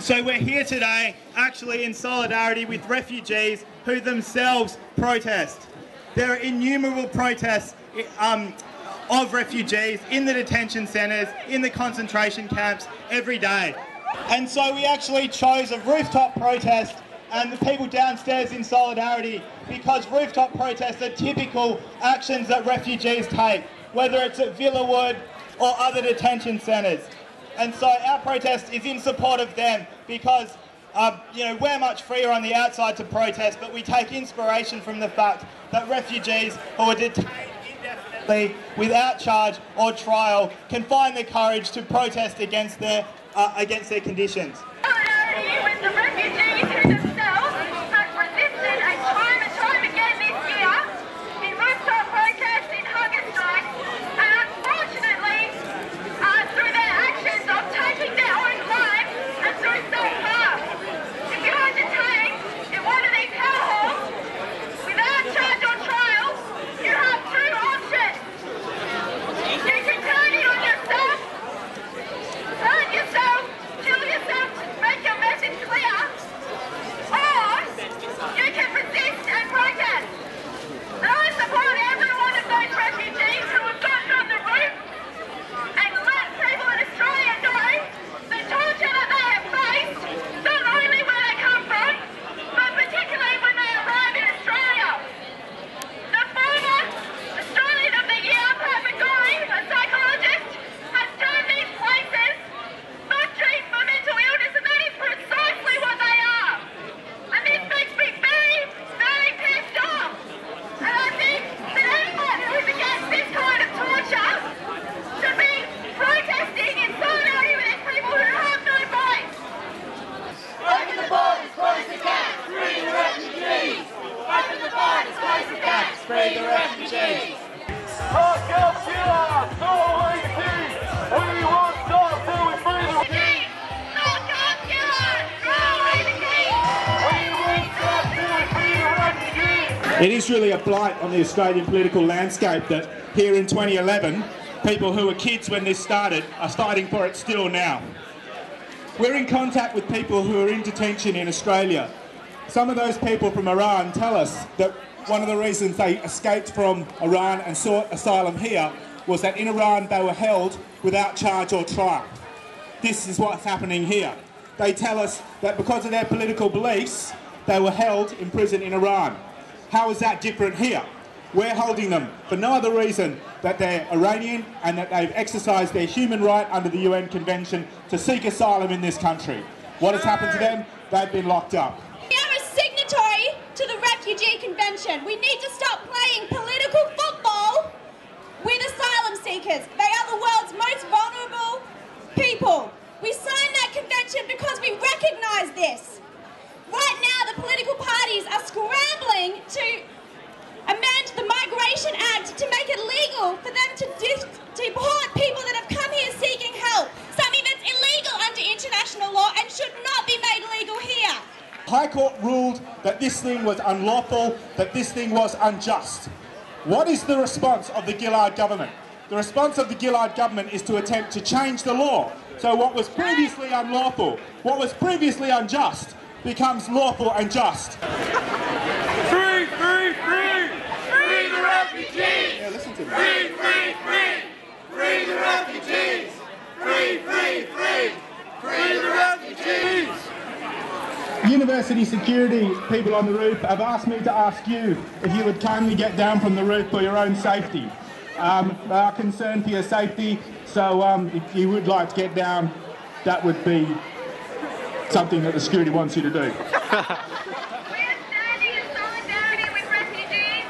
So we're here today actually in solidarity with refugees who themselves protest. There are innumerable protests of refugees in the detention centres, in the concentration camps every day. And so we actually chose a rooftop protest and the people downstairs in solidarity, because rooftop protests are typical actions that refugees take, whether it's at Villawood or other detention centres. And so our protest is in support of them because we're much freer on the outside to protest, but we take inspiration from the fact that refugees who are detained indefinitely without charge or trial can find the courage to protest against their conditions. With the refugees who themselves have resisted time and time again this year in rooftop protests, in hunger strikes, and unfortunately through their actions of taking their own lives and through self-harm. If you are detained in one of these hellholes without charge or trial, you have two options. You can turn in on yourself, hurt yourself, kill yourself, make your message clear, or you can resist and protest. And I support every one of those refugees who have gotten on the roof and let people in Australia know the torture that they have faced, not only where they come from, but particularly when they arrive in Australia. The former Australian of the Year, Pat McGoy, a psychologist, has termed these places factories for mental illness, and that is precisely what they are. And this makes me very, very pissed off. And I think that anyone who is against this kind of torture should be protesting in solidarity with these people who have no voice. Open the borders, close the gaps, free the refugees! Open the borders, close the gaps, free the refugees! Hardcore killer, throw away the key! We won't stop till we free the refugees! Hardcore killer, throw away the key! We won't stop till we free the refugees! It is really a blight on the Australian political landscape that here in 2011, people who were kids when this started are fighting for it still now. We're in contact with people who are in detention in Australia. Some of those people from Iran tell us that one of the reasons they escaped from Iran and sought asylum here was that in Iran they were held without charge or trial. This is what's happening here. They tell us that because of their political beliefs, they were held in prison in Iran. How is that different here? We're holding them for no other reason that they're Iranian and that they've exercised their human right under the UN Convention to seek asylum in this country. What has happened to them? They've been locked up. We are a signatory to the Refugee Convention. We need to stop playing political football with asylum seekers. They are the world's most vulnerable people. We signed that convention because we recognise this. Right now, the political parties are scrambling to amend the Migration Act to make it legal for them to deport people that have come here seeking help. Something that's illegal under international law and should not be made legal here. High Court ruled that this thing was unlawful, that this thing was unjust. What is the response of the Gillard government? The response of the Gillard government is to attempt to change the law. So what was previously unlawful, what was previously unjust, becomes lawful and just. Free, free, free! Free the refugees! Yeah, listen to me. Free, free, free! Free the refugees! Free, free, free! Free the refugees! University security people on the roof have asked me to ask you if you would kindly get down from the roof for your own safety. They are concerned for your safety, so if you would like to get down, that would be something that the security wants you to do. We are standing in solidarity with refugees.